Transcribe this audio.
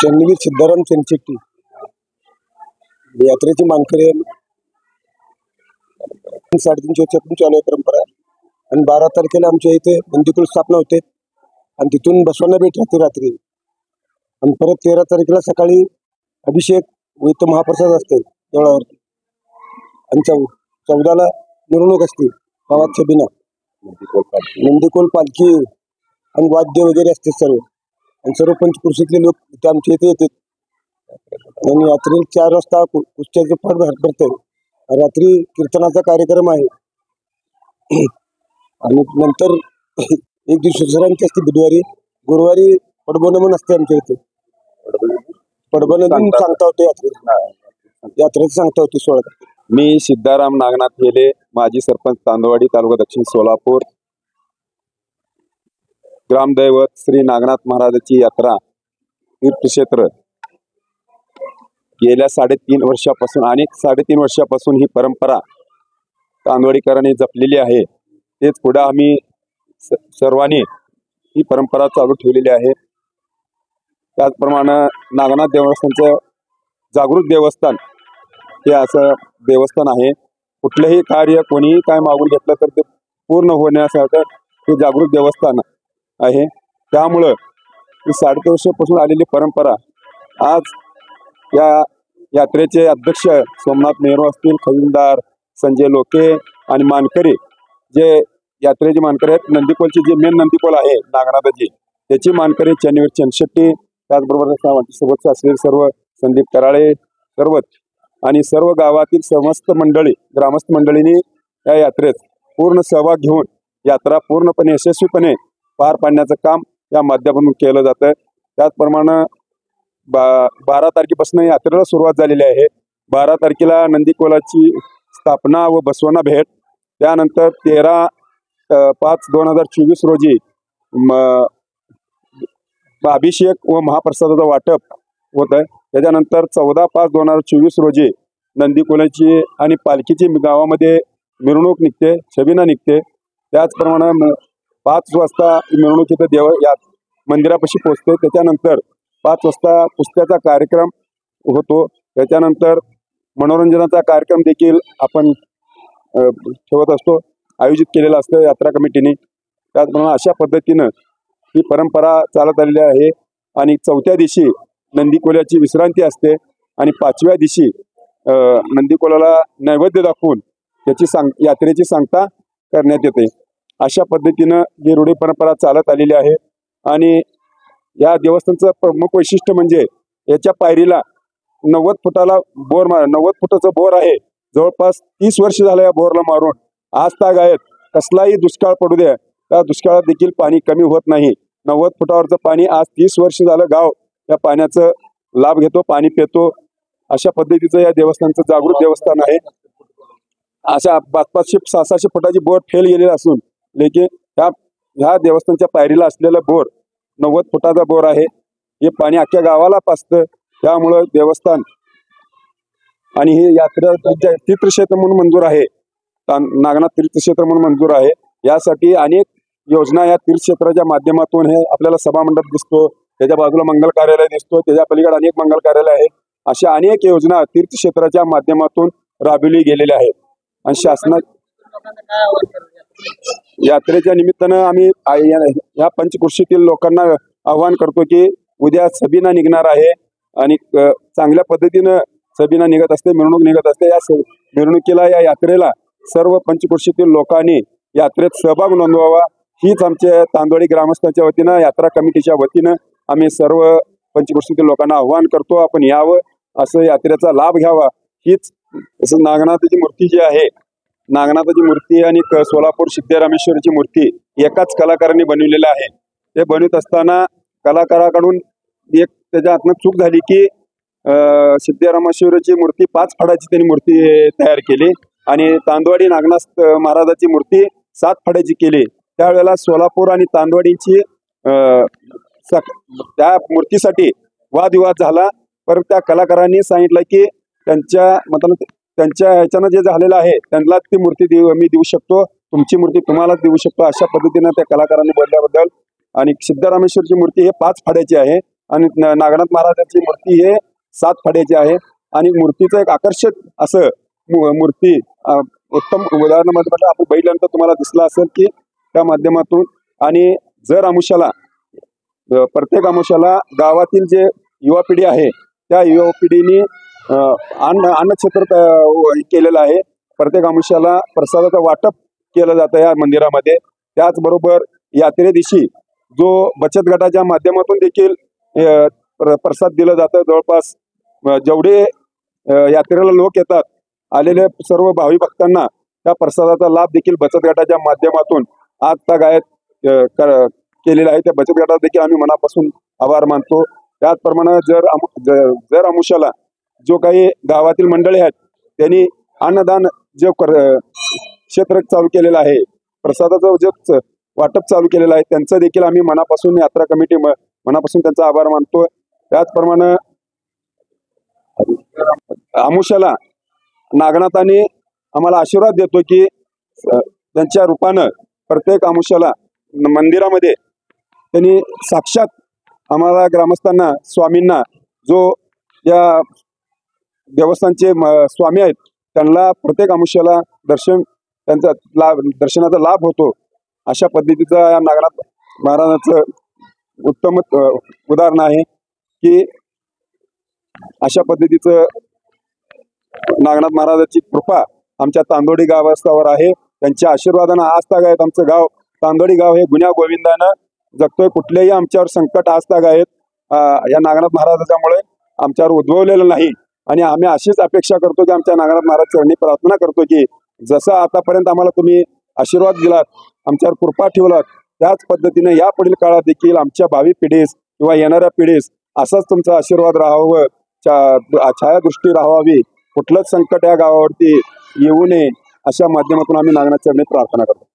चंदवीर सिद्धाराम चंदशेट्टी यात्रेची मानकरी 3:30 वर्षापासून चालू आहे परंपरा। आणि 12 तारखेला आमच्या इथे नंदीकुल स्थापना होते आणि तिथून बसवांना भेट राहते रात्री। आणि परत 13 तारखेला सकाळी अभिषेक व इथं महाप्रसाद असते देवळावरती। आणि 14ला मिरवणूक असते गावात छबिना नंदीकोल पालखी आणि वाद्य वगैरे असते सर्व। आणि सर्व पंचकृषीतले लोक इथे आमच्या इथे येतात। आणि रात्री 4 वाजता कुस्त्याचं फार भरतं। रात्री कीर्तनाचा कार्यक्रम आहे आणि नंतर एक दिवशी विश्रांती असते बुधवारी। गुरुवारी पडबोनं म्हणून असते आमच्या इथे। पडबोनं सांगता होते यात्रेचं सांगता होते 16 तारखेला। मी सिद्धाराम नागनाथ हेले, माजी सरपंच तांदवाडी, तालुका दक्षिण सोलापूर। ग्रामदैवत श्री नागनाथ महाराजाची यात्रा तीर्थक्षेत्र गेल्या 3.5 वर्षापासून आणि 3.5 वर्षापासून ही परंपरा तांदवाडीकरांनी जपलेली आहे। तेच पुढे आम्ही सर्वांनी ही परंपरा चालू ठेवलेली आहे। त्याचप्रमाणे नागनाथ देवस्थानचं जागृत देवस्थान हे असं देवस्थान आहे। कुठलंही कार्य कोणीही काय मागून घेतलं तर ते पूर्ण होण्यासाठी हे जागृत देवस्थान आहे। त्यामुळं ही 3.5 वर्षापासून आलेली परंपरा आज या यात्रेचे अध्यक्ष सोमनाथ नेहरू असतील, खजिनदार संजय लोके आणि मानकरी जे यात्रेचे मानकरी आहेत, नंदीकोलची जे मेन नंदीकोल आहे नागनाथाची त्याची मानकरी चंदवीर चंदशेट्टी, त्याचबरोबर सोबतचे असलेले सर्व संदीप कराळे सर्वच आणि सर्व गावातील समस्त मंडळी ग्रामस्थ मंडळींनी या यात्रेत पूर्ण सहभाग घेऊन यात्रा पूर्णपणे यशस्वीपणे पार पाडण्याचं काम या माध्यमातून केलं जातं। त्याचप्रमाणे 12 तारखेपासून यात्रेला सुरुवात झालेली आहे। 12 तारखेला नंदीकोलाची स्थापना व बसवांना भेट, त्यानंतर 13/5/2024 रोजी अभिषेक व महाप्रसादाचं वाटप होत आहे। त्याच्यानंतर 14/5/2024 रोजी नंदीकोलाची आणि पालखीची गावामध्ये मिरवणूक निघते, छबिना निघते। त्याचप्रमाणे 5 वाजता मिरवणूक इथं या मंदिरापाशी पोहोचते। त्याच्यानंतर 5 वाजता कुस्त्याचा कार्यक्रम होतो। त्याच्यानंतर मनोरंजनाचा कार्यक्रम देखील आपण ठेवत असतो, आयोजित केलेला असतं यात्रा कमिटीने। त्याचप्रमाणे अशा पद्धतीनं ही परंपरा चालत आलेली आहे। आणि 4थ्या दिवशी नंदीकोलाची विश्रांती असते आणि 5व्या दिवशी नंदीकोलाला नैवेद्य दाखवून त्याची यात्रेची सांगता करण्यात येते। अशा पद्धतीनं ही रूढी परंपरा चालत आलेली आहे। आणि या देवस्थानचं प्रमुख वैशिष्ट्य म्हणजे याच्या पायरीला 90 फुटाला बोर 90 फुटाचं बोर आहे। जवळपास 30 वर्ष झालं या बोरला मारून। आज तागायत कसलाही दुष्काळ पडू द्या, त्या दुष्काळात देखील पाणी कमी होत नाही। 90 फुटावरचं पाणी आज 30 वर्ष झालं गाव या पाण्याचं लाभ घेतो, पाणी पितो। अशा पद्धतीचं या देवस्थानचं जागृत देवस्थान आहे। अशा 500-600 फुटाची बोर फेल गेलेली असून लेकिन ह्या देवस्थानच्या पायरीला असलेलं बोर 90 फुटाचा बोर आहे। हे पाणी अख्ख्या गावाला पाजतं। त्यामुळं देवस्थान आणि हे यात्रा तीर्थक्षेत्र म्हणून मंजूर आहे, नागनाथ तीर्थक्षेत्र म्हणून मंजूर आहे। यासाठी अनेक योजना या तीर्थक्षेत्राच्या माध्यमातून हे आपल्याला सभामंडप दिसतो, त्याच्या बाजूला मंगल कार्यालय दिसतो, त्याच्या पलीकडे अनेक मंगल कार्यालय आहेत। अशा अनेक योजना तीर्थक्षेत्राच्या माध्यमातून राबविली गेलेल्या आहेत। आणि शासना यात्रेच्या निमित्तानं आम्ही या पंचकृषीतील लोकांना आवाहन करतो की उद्या छबिना निघणार आहे आणि चांगल्या पद्धतीनं छबिना निघत असते, मिरवणूक निघत असते। या मिरवणुकीला या यात्रेला सर्व पंचकृषीतील लोकांनी यात्रेत सहभाग नोंदवावा हीच आमच्या तांदवाडी ग्रामस्थांच्या वतीनं यात्रा कमिटीच्या वतीनं आम्ही सर्व पंचकृषीतील लोकांना आवाहन करतो। आपण यावं, असं यात्रेचा लाभ घ्यावा हीच। असं नागनाथाची मूर्ती जी आहे, नागनाथाची मूर्ती आणि सोलापूर सिद्धरामेश्वराची मूर्ती एकाच कलाकारांनी बनवलेलं आहे। ते बनवत असताना कलाकाराकडून एक त्याच्या हातनं चूक झाली की सिद्धरामेश्वराची मूर्ती 5 फडाची त्यांनी मूर्ती तयार केली आणि तांदवाडी नागनाथ महाराजाची मूर्ती 7 फडाची केली। त्यावेळेला सोलापूर आणि तांदवाडीची त्या मूर्तीसाठी वादविवाद झाला। पण त्या कलाकारांनी सांगितलं की त्यांच्या ह्याच्यानं जे झालेलं आहे त्यांना ती मूर्ती मी देऊ शकतो, तुमची मूर्ती तुम्हालाच देऊ शकतो, अशा पद्धतीनं त्या कलाकारांनी बोलल्याबद्दल। आणि सिद्धरामेश्वरची मूर्ती हे 5 फड्याची आहे आणि नागनाथ महाराजांची मूर्ती हे 7 फड्याची आहे आणि मूर्तीचं एक आकर्षक असं मूर्ती उत्तम उदाहरणामध्ये म्हटलं आपण बघितल्यानंतर तुम्हाला दिसलं असेल की त्या माध्यमातून आणि जर आमुष्याला प्रत्येक आमुष्याला गावातील जे युवा पिढी आहे त्या युवा पिढीने अन्नक्षेत्र केलेलं आहे. प्रत्येक आमुष्याला प्रसादाचं वाटप केलं जातं या मंदिरामध्ये. त्याचबरोबर यात्रे दिवशी जो बचत गटाच्या माध्यमातून देखील प्रसाद दिलं जातं. जवळपास जेवढे यात्रेला लोक येतात आलेले सर्व भावी भक्तांना त्या प्रसादाचा लाभ देखील बचत गटाच्या माध्यमातून आज तागायत केलेला आहे. त्या बचत गटात देखील आम्ही मनापासून आभार मानतो. त्याचप्रमाणे जर आमुष्याला जो काही गावातील मंडळी आहेत त्यांनी अन्नदान जे क्षेत्र चालू केलेलं आहे, प्रसादाचं जे वाटप चालू केलेलं आहे, त्यांचं देखील आम्ही मनापासून यात्रा कमिटी मनापासून त्यांचा आभार मानतोय. त्याचप्रमाणे आमुष्याला नागनाथाने आम्हाला आशीर्वाद देतो की त्यांच्या रूपानं प्रत्येक आमुष्याला मंदिरामध्ये त्यांनी साक्षात आम्हाला ग्रामस्थांना स्वामींना जो या देवस्थानचे स्वामी आहेत त्यांना प्रत्येक आमुष्याला त्यांचा दर्शनाचा लाभ होतो. अशा पद्धतीचा या नागनाथ महाराजांचं उत्तम उदाहरण आहे की अशा पद्धतीचं नागनाथ महाराजांची कृपा आमच्या तांदोडी गावस्थावर आहे. त्यांच्या आशीर्वादानं आज तागायत आमचं गाव तांदोडी गाव हे गुण्या गोविंदानं जगतोय. कुठलेही आमच्यावर संकट आज तागायत या नागनाथ महाराजांमुळे आमच्यावर उद्भवलेलं नाही आणि आम्ही अशीच अपेक्षा करतो की आमच्या नागनाथ महाराज चरणी प्रार्थना करतो की जसं आतापर्यंत आम्हाला तुम्ही आशीर्वाद दिलात, आमच्यावर कृपा ठेवलात, त्याच पद्धतीने या पुढील काळात देखील आमच्या भावी पिढीस किंवा येणाऱ्या पिढीस असाच तुमचा आशीर्वाद राहावं, छायादृष्टी राहावी, कुठलंच संकट या गावावरती येऊ नये अशा माध्यमातून आम्ही नागनाथ चरणी प्रार्थना करतो.